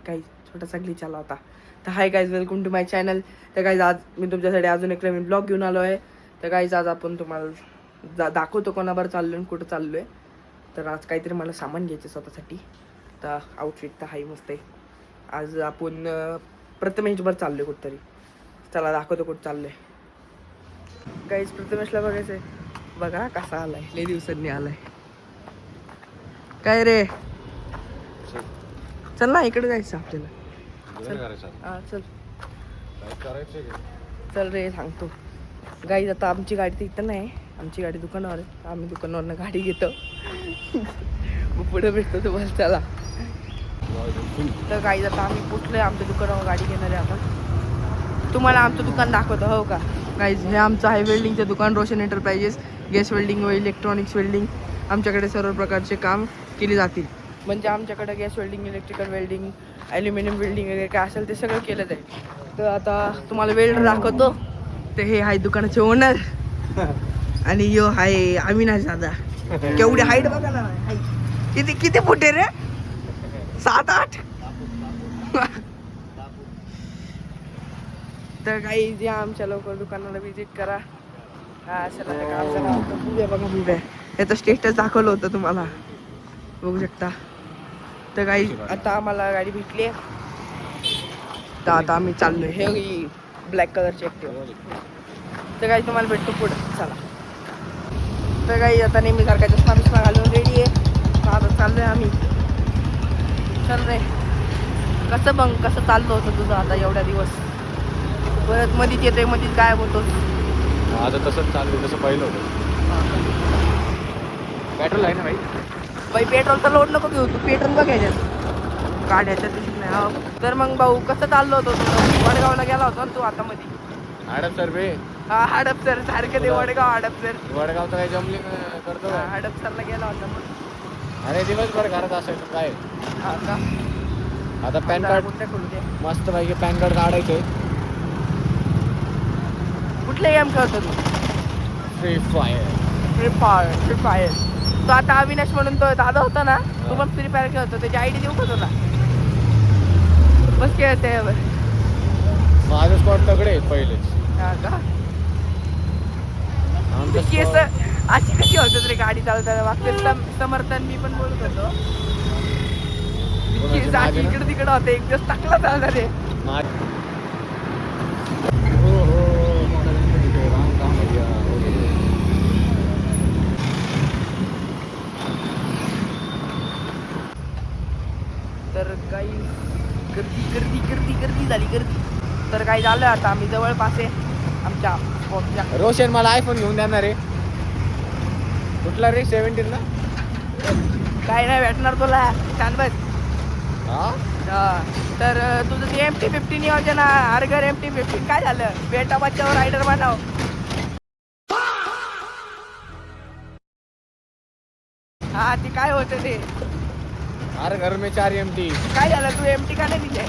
काही छोटासा ग्लिच आला होता. तर hi guys, welcome to my channel. तर गाईज आज मी तुमच्यासाठी अजून एक नवीन ब्लॉग घेऊन आलो आहे. तर गाईज आज आपण तुम्हाला दाखवतो कोणाबरोबर चाललो आणि कुठं चाललो आहे. तर आज काहीतरी मला सामान घ्यायचं स्वतःसाठी. तर आउटफिट तर हाय मस्त आहे. आज आपण प्रथमेशवर चाललो आहे कुठंतरी. चला दाखवतो कुठं चाललो आहे. गाईज प्रथमेशला बघायचं आहे. बघा कसा आलाय, लय दिवसांनी आलाय. काय रे, चल ना इकडे जायचं आपल्याला. हा चल चल रे, सांगतो. गाईज आता आमची गाडी तर इथं नाही, आमची गाडी दुकानावर आहे. आम्ही दुकानावरनं गाडी घेतो. मग पुढे भेटतो तुम्हाला. चला. तर गाईज आता आम्ही पोचलोय आमच्या दुकानावर, गाडी घेणार आहे आपण. तुम्हाला आमचं दुकान दाखवतो हो का. गाईज हे आमचं आहे वेल्डिंगचं दुकान, रोशन एंटरप्राइजेस. गॅस वेल्डिंग व इलेक्ट्रॉनिक्स वेल्डिंग आमच्याकडे सर्व प्रकारचे काम केले जातील. म्हणजे आमच्याकडे gas welding, electrical welding, aluminium welding वगैरे काय असेल ते सगळं केलं जाईल. तर आता तुम्हाला वेल्डर दाखवतो. तर हे आहे दुकानाचे ओनर आणि यो आहे अविनाश दादा. केवढी हाईट बघा ना, किती किती फूट आहे रे, 7-8. तर काही जे आमच्या लवकर दुकानाला व्हिजिट करा. हा चला बघा मुलं, याचं स्टेटस दाखवलं होतं तुम्हाला, बघू शकता. तर काही आता आम्हाला गाडी भेटली आहे. तर आता आम्ही चाललोय. हे ब्लॅक कलरची ॲक्टिवा. तर काही तुम्हाला भेटतो पुढं. चला. तर काही आता नेहमी सारखा चष्मा घालून रेडी आहे. आता चाललोय आम्ही. चल रे, कसं चाललं होतं तुझं आता एवढ्या दिवस? परत मधीच येते, मधीच गायब होतोस. आता तसंच चालू, तसं पहिलं होतं. पेट्रोल आहे ना बाई पेट्रोलचा लोड नको घेऊ तू, पेट्रोल बघायचं गाड्याच्या नाही. तर मग भाऊ कसं चाललो होतं तुझं? वडगावला गेला होता ना तू आता मध्ये. हडपसर बे. हा हडपसर सारखं ते वडगाव हडपसर. वडगावचं काही जमली करतो का? हडपसरला गेला होता मग. अरे दिवसभर घरात असायचं काय. हा का? आता पॅन कार्ड मस्त पैकी पॅन कार्ड काढायचंय. कुठले गेम खेळतो तू? Free fire. तो आता अविनाश म्हणून तो दादा होता ना, तो पण फ्री फायर खेळतो. त्याची आयडी देऊ का तुला? बस खेळते. माझं स्पॉट तगडे आहेत पहिलेच. हा का? आमचं केस spot- अशी कशी होतात रे गाडी चालवताना? मागचे समर्थन मी पण बोलत होतो. कोणाची केस माझी ना? इकडे तिकडे होते, एक दिवस टाकला चालणार रे. मा- हो, हो, राम भैया. तर काही गर्दी झाली. तर काही झालं आता आम्ही जवळपास आहे आमच्या स्पॉटच्या. रोशन मला आयफोन घेऊन देणार रे. कुठला रे? 17 ना? काय नाही भेटणार तुला, छान बस. हा. तर तुझं ते MT-15 नियोजन, अर्गर MT-15 काय झालं? बेटा बच्चावर रायडर बनाव. हा ते काय होतं ते? अरे घर में 4 MT. काय झालं, तू MT का नाही दिले?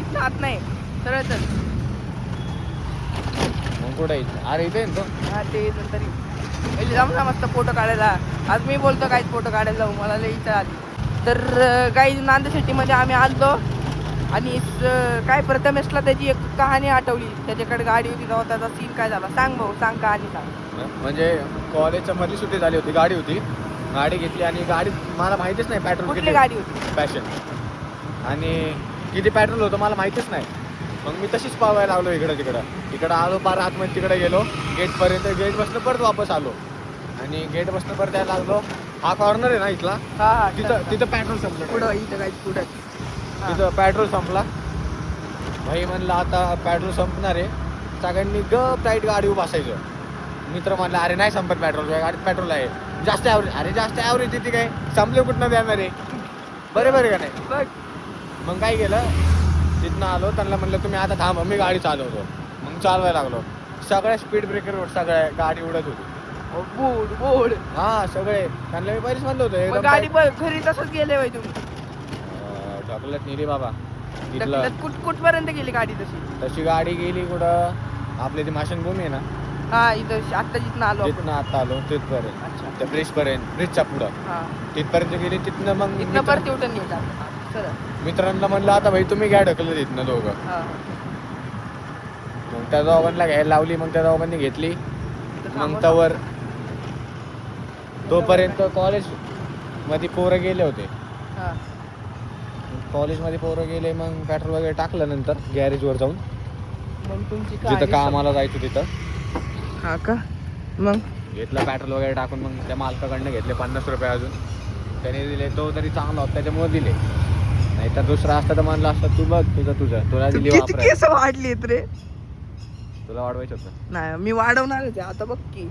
इथं आत नाही, सरळ तर. मग कुठे अरे इथे आहे ना तो. हा ते तरी पहिले जाऊ ना मस्त फोटो काढायला. आज मी बोलतो काय फोटो काढायला जाऊ, मला लई इच्छा आली. तर काही नांदेड सिटीमध्ये आम्ही आलो आणि काय प्रथमेशला त्याची एक कहाणी आठवली. त्याच्याकडे गाडी होती तेव्हा त्याचा सीन काय झाला, सांग भाऊ, सांग कहाणी सांग. म्हणजे कॉलेजच्या मधली सुट्टी झाली होती, गाडी होती, गाडी घेतली आणि गाडी मला माहितीच नाही पेट्रोल कुठली गाडी होती? पॅशन. आणि किती पेट्रोल होतं मला माहितीच नाही. मग मी तशीच पावायला लागलो इकडं आलो, पार आतमध्ये तिकडे गेलो गेटपर्यंत. गेट बसनं परत वापस आलो आणि गेट बसनं परत यायला लागलो. हा कॉर्नर आहे ना इथला, हा तिथं पेट्रोल संपलं. पुढं इथं काय पुढं तिथं पेट्रोल संपला. भाई म्हणलं आता पेट्रोल संपणार आहे, सगळ्यांनी गप टाईट गाडी उभं असायचं. मित्र म्हणलं अरे नाही संपत पेट्रोल, गाडीत पेट्रोल आहे, जास्त ॲव्हरेज. अरे जास्त ॲव्हरेज देते काय, संपले कुठनं देणार आहे, बरोबर का नाही? बघ. मग काय केलं, तिथनं आलो, त्यांना म्हणलं तुम्ही आता थांबा, मी गाडी चालवतो. मग चालवायला लागलो. सगळ्या स्पीड ब्रेकरवर सगळ्या गाडी उडत होती. बोड हा सगळे. त्यांना मी पहिलेच म्हणलं होतं मग एकदम गाडी घरी तसंच गेले बाई तुम्ही? चॉकलेट नेली बाबा तिथलं. कुठपर्यंत गेली गाडी तशी? तशी गाडी गेली कुठं, आपल्या ती माशनभूमी आहे ना, हा इथं आता जिथनं आलो आपण. तिथनं आता आलो तिथपर्यंत, अच्छा. त्या ब्रिजपर्यंत, ब्रिजच्या पुढं हा तिथपर्यंत गेली. तिथनं मग इथनं परत उठून येतात. चला. मित्रांना म्हणलं आता भाई तुम्ही घ्या ढकलत येत ना दोघं. हा मग त्या दोघांना घ्यायला लावली, मग त्या दोघांनी घेतली. मग त्यावर तोपर्यंत कॉलेज मध्ये पोरं गेले होते. हा कॉलेजमध्ये पोरं गेले, मग पेट्रोल वगैरे टाकलं नंतर गॅरेजवर जाऊन, मग तुमची जिथं कामाला जायचं तिथं हा का. मग घेतलं पेट्रोल वगैरे टाकून. मग त्या मालकाकडनं घेतले 50 रुपये अजून त्याने दिले. तो तरी चांगला होता त्याच्यामुळे दिले, नाही तर दुसरा असता तर म्हणलं असतं तू बघ तुझं तुला दिली किती वापरायला. केस वाढलीत रे. तुला वाढवायचं होतं. नाही मी वाढवणारच आहे आता. बघ की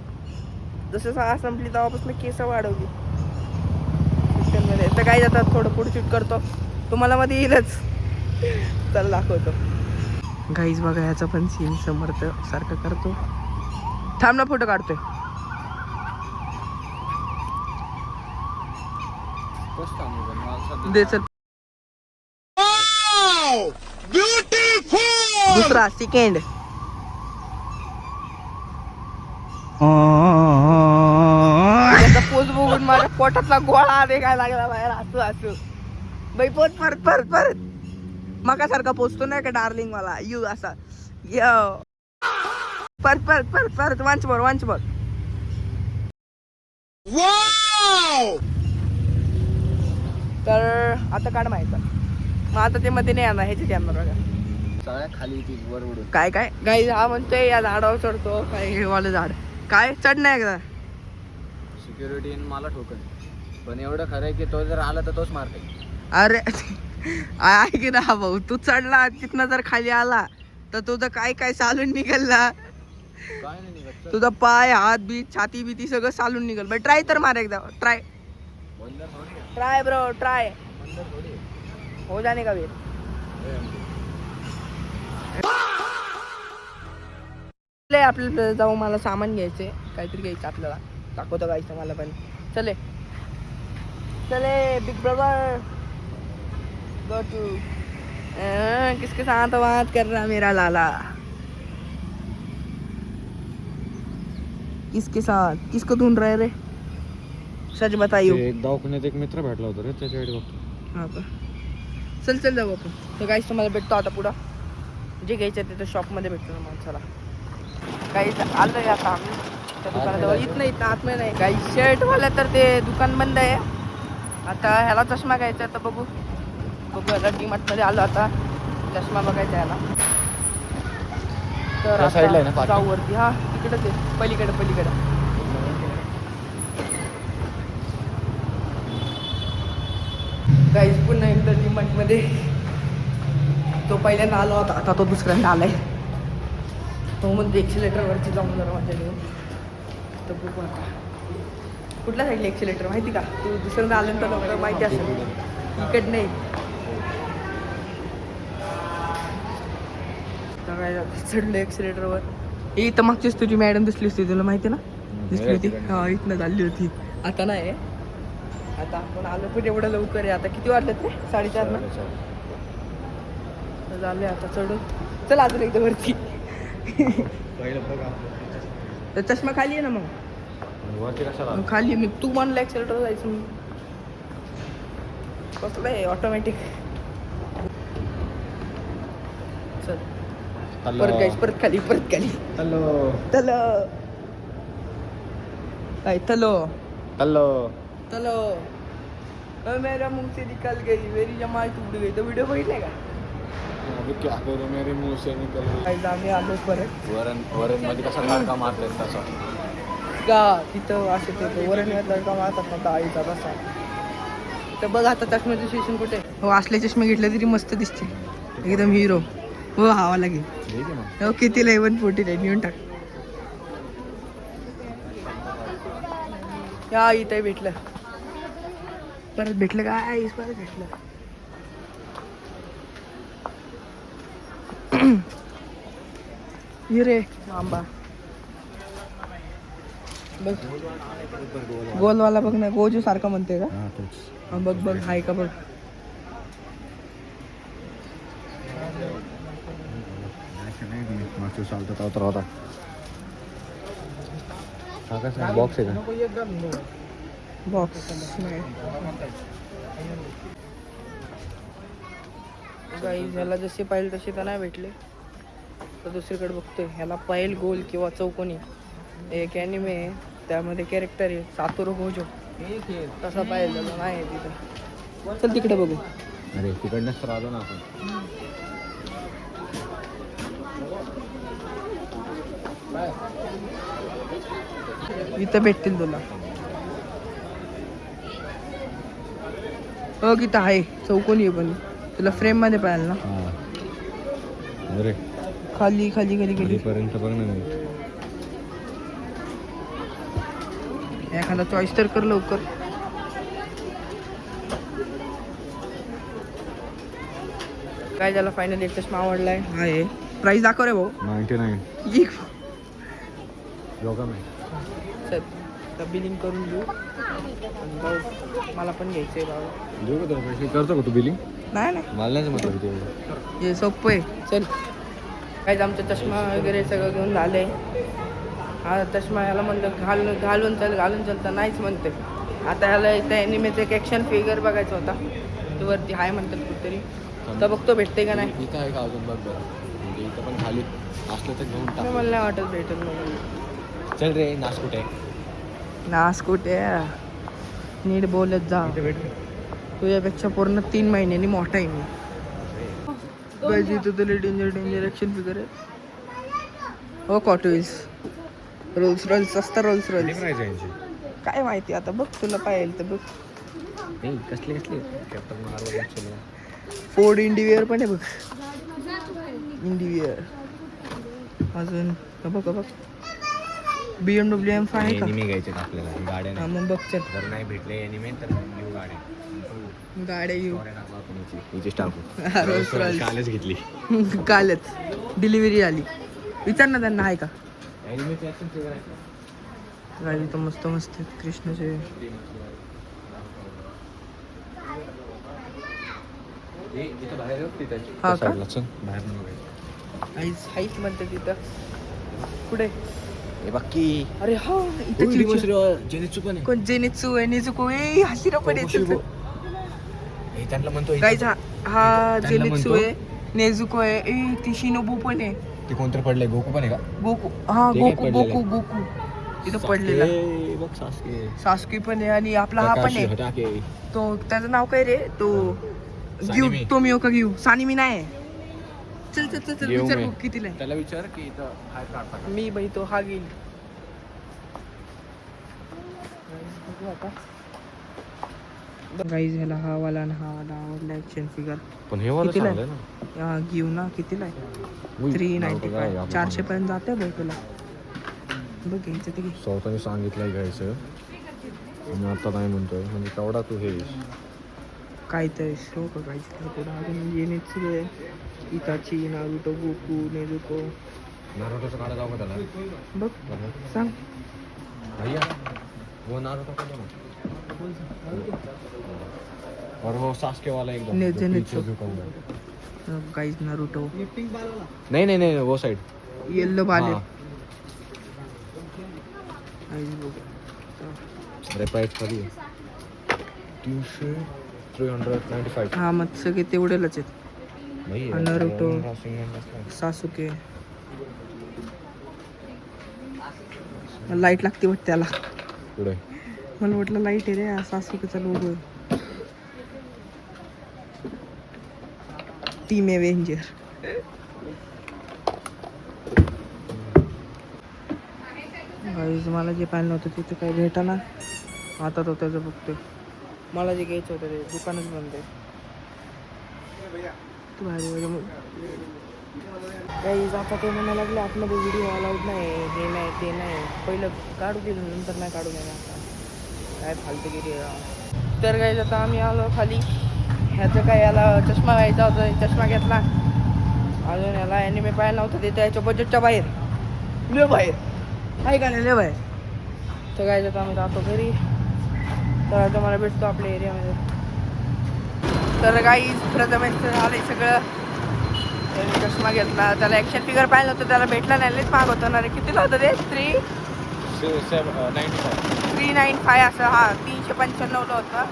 जसं शाळा संपली तेव्हापासून केस वाढवली सुट्ट्यांमध्ये. तर काय जातात थोडं पुढे शूट करतो, तुम्हाला मध्ये येईलच. चल दाखवतो. गाईज बघा ह्याचा पण सीन समर्थ सारखं करतो. थांब ना फोटो काढतोय. दे चल. दुसरा सेकंड. त्याचा पोच बघून माझ्या पोटातला गोळा निघायला लागला बाहेर. हसू बाई पोच परत मगासारखा पोचतो नाही का डार्लिंग मला. यू असा परत वांच बर. तर आता काढ माहिती. मग आता ते मध्ये नाही येणार, ह्याच्यात येणार बघा. सगळ्या खाली वर उडून काय गाई हा म्हणतोय या झाडावर चढतो. काय हे वालं झाड काय चढ नाही एकदा. सिक्युरिटी मला ठोकन, पण एवढं खरं आहे की तो जर आला तर तोच मारते. अरे ऐक ना भाऊ, तू चढला तिथनं जर खाली आला तर तुझं काय चालून निघाला. काय नाही निघत. तुझा पाय हात बीत छाती बीती सगळं चालून निघल. बाई ट्राय तर मार एकदा. ट्राय ब्रो ट्राय हो जाने का वेळ. आपल्याला जाऊ, मला सामान घ्यायचंय, काहीतरी घ्यायचं आपल्याला. दाखवतो गायचं मला पण. चले बिग ब्रदर गो टू. किसके साथ बात कर रहा मेरा लाला. किसके साथ किसको ढूंढ रहे रे. सच बताइयो. एक दवाखान्यात एक मित्र भेटला होता रे, त्याच्याकडे बघतो. हा का. चल जाऊ आपण. तर गाईस तुम्हाला भेटतो आता पुढं. जे घ्यायचं ते तर शॉपमध्ये भेटतो ना माणसाला. काही आलं आता आम्ही त्या दुकानाजवळ. इथं आतमध्ये नाही. काही शर्टवाल्या तर ते दुकान बंद आहे. आता ह्याला चष्मा घ्यायचा तर बघू आता डीमार्टमध्ये आलो. आता चष्मा बघायचा ह्याला. तर आता जाऊ वरती. हा तिकडे ते पलीकडे. गाईस पुन्हा एकदा डीमार्टमध्ये. तो पहिल्यांदा आला होता, आता तो दुसऱ्यांदा आलाय. तो म्हणजे एक्सिलेटरवरती जाऊन जरा माझ्या घेऊन. तर बघू आता कुठल्या साईडला एक्सिलेटर माहिती का. तू दुसऱ्यांदा आल्यानंतर लवकर माहिती असेल. इकडं नाही. चढलं एक्सिलेटरवर. इथं मागचीच तुझी मॅडम दिसली होती, तुला माहिती ना. दिसली होती हा, इथनं चालली होती. आता नाही. आता आपण आलो पण एवढं लवकर आहे. आता किती वाजलेत रे. 4:30 ना झाले. आता चढू. चल अजून एकदा वरती. तर चष्मा खाली आहे ना. मग खाली मी तू म्हणलं एक्सिलेटर जायचं. मी कसलं आहे ऑटोमॅटिक. चल परत खाली. तलो मेरा मुंह से निकल गई, मेरी जमात टूट गई. तो व्हिडिओ बघितलाय का. अभी क्या करू मेरे मुंह से निकल गई. आम्ही आलो परत. वरण मध्ये कसा तडका मारतात तसा का तिथं असं ते वरण तडका मारतात ना डाळीचा तसा. तर बघ आता चष्म्याचं स्टेशन कुठे. हो असले चष्मे घेतले तरी मस्त दिसते एकदम हिरो. हो हवा लागेल. हो कितीला 149 येऊन टाक. या इथे भेटलं. परत भेटलं काय. परत भेटलं. रे आंबा बघ. गोलवाला बघ ना. गोजू सारखं म्हणते का. बघ हाय का बघ. बॉक्स आहे का. बॉक्स गाईज ह्याला जसे पाहिजे तसे तर नाही भेटले, तर दुसरीकडे बघतोय. ह्याला पाहिल गोल किंवा चौकोनी. एक ॲनिमे आहे, त्यामध्ये कॅरेक्टर आहे सातोरू गोजो, तसा पाहिजे त्याला नाही आहे तिथं. चल तिकडे बघू. अरे तिकडनंच तर आलो ना आपण. इथं भेटतील तुला. हो इथं आहे चौकोनी आहे, पण तुला फ्रेम मध्ये पाहिजे ना. अरे खाली खाली खाली खाली पर्यंत बघ ना. एखादा चॉईस तर कर लवकर. काय झालं फायनली एक चष्मा आवडलाय. आहे प्राइस दाखव रे भाऊ. 99 एक योगा में. चल तर बिलिंग करून घेऊ आणि जाऊ. मला पण घ्यायचंय बाबा. देऊ का तुला पैसे? करतो का तू बिलिंग? नाही नाही मला नाही जमत तेवढं. हे सोपं आहे. चल काय आमचा चष्मा वगैरे सगळं घेऊन झालंय. हा चष्मा याला म्हणलं घालून चल तर नाहीच म्हणते. आता ह्याला इथं ॲनिमेचं एक ॲक्शन फिगर बघायचा होता, तो वरती हाय म्हणतात कुठेतरी, तर बघतो भेटते का नाही. इथं आहे का अजून बघ बरं. म्हणजे इथं पण खाली असलं तर घेऊन टाक. मला नाही वाटत भेटेल म्हणून. चल रे नाश कुठे नास कुठे नीट बोलत जा. तुझ्यापेक्षा पूर्ण 3 महिन्यांनी मोठा आहे मी. पाहिजे तर तुला डेंजर ॲक्शन फिगर आहे. हो कॉटविल्स रोल्स रॉयल्स असतं. रोल्स रॉयल्स काय माहिती आता, बघ तुला पाहिजे तर बघ. कसले फोर्ड इंडिवियर पण आहे बघ. इंडिवियर अजून बघ BMW M5 आहे का. एनिमे घ्यायचे आपल्याला गाड्या. हा मग बघ चल. जर नाही भेटले एनिमे तर घेऊ गाड्या येऊ. रोल्स रॉयल्स कालच घेतली. कालच डिलिव्हरी आली. विचार ना त्यांना आहे का. एनिमेचे ॲक्शन फिगर आहे. गाडी तर मस्त मस्त आहेत कृष्णाचे. हा का हाईच म्हणते तिथं पुढे. हे बाकी अरे हा इथं जेनिचू पण कोण जेनित्सू आहे नेजुको ए हसिरा पण आहे. त्यांना म्हणतो गाईज हा जेनित्सू आहे, नेजुको आहे. ए ती शिनोबू पण आहे. ते कोणतरी पडलंय. गोकू पण आहे का? गोकू हा ते काय गोकू पडलेलं गोकू गोकू तिथं पडलेला. बघ सासके. सासुकी पण आहे आणि आपला हा पण आहे तो. त्याचं नाव काय रे तो गिव तोमियो का गिव सानिमी नाही. चल चल चल चल विचार बघ कितीला आहे. त्याला विचार की इथं हाय काढता मी बाई तो हा घेईल. गाईज ह्याला हा वाला आणि हा वाला आवडला ॲक्शन फिगर. पण हे वाला कितीला चांगलं आहे आहे. घेऊ ना कितीला आहे. 395 400 पर्यंत जाते भाई तुला. बघ घ्यायचं ते घे. स्वतःने सांगितलंय घ्यायचं आणि आता नाही म्हणतोय म्हणजे तेवढा तू हे काय तर शो का काहीच पुढं अजून जेनित्सू आहे, इताची, नारुतो, गोकू, नेजुको. नारुतोचं काढा जाऊ का त्याला? बघ सांग भैया वो नारुतो का ना और वो सास्के वाला एकदम जेनित्सू गाईज नारुतो. नहीं नहीं नहीं वो साइड येल्लो बाले. अरे प्राइस कधी 395. हा मग सगळे तेवढेलाच आहेत. नारुतो, सासुके. लाईट लागते वाटतं त्याला. पुढे मला वाटलं लाईट आहे रे. सासुकेचा लोगो टीम एव्हेंजर. गाईज मला जे पाहिलं होतं तिथे काही भेटाना. आता तो त्याचं बघतोय. मला जे घ्यायचं होतं ते दुकानच बंद आहे. तू बाहेर गाईज आता ते म्हणायला लागले आतमध्ये व्हिडिओ अलाउड नाही, हे नाही ते नाही. पहिलं काढू दिलं नंतर नाही काढू देणार. आता काय फालतूगिरी आहे. तर गाईज आता आम्ही आलो खाली. ह्याचं काय याला चष्मा घ्यायचा होता, चष्मा घेतला. अजून याला ॲनिमे पाहायला नव्हतं ते त्याच्या बजेटच्या बाहेर. लय बाहेर आहे का नाही लय बाहेर. तर गाईज आता आम्ही जातो घरी. तर आता मला भेटतो आपल्या एरियामध्ये. तर गाईज प्रथमेश झालंय सगळं. त्याने चष्मा घेतला. त्याला ॲक्शन फिगर पाहिलं होतं, त्याला भेटला नाही. लयच महाग होतं ना रे. कितीला होतं ते? 395 असं. हा 395ला होतं.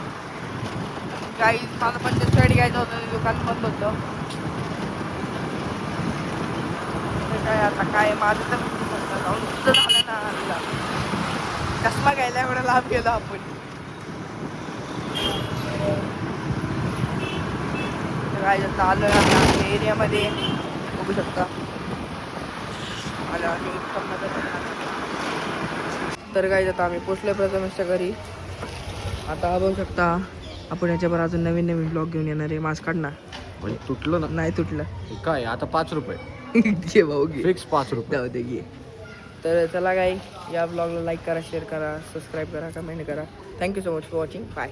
काही मला पंचायत घ्यायचं होतं दुकान बंद होतं. तर काय आता काय माझं तर जाऊन सुद्धा झालं ना आपला चष्मा घ्यायला एवढा लांब गेलो आपण. तर काय जातं आलं आता एरियामध्ये बघू शकता. तर काय जातं आम्ही पोचलो प्रथमेशच्या घरी. आता बघू शकता आपण याच्यावर अजून नवीन नवीन ब्लॉग घेऊन येणार आहे. मास्क काढणार म्हणजे तुटलं ना? नाही तुटलं. काय आता 5 रुपये घे भाऊ घे. फिक्स 5 रुपये. जाऊ दे घे. तर चला काय या ब्लॉगला लाईक करा, शेअर करा, सबस्क्राईब करा, कमेंट करा. Thank you so much for watching. Bye.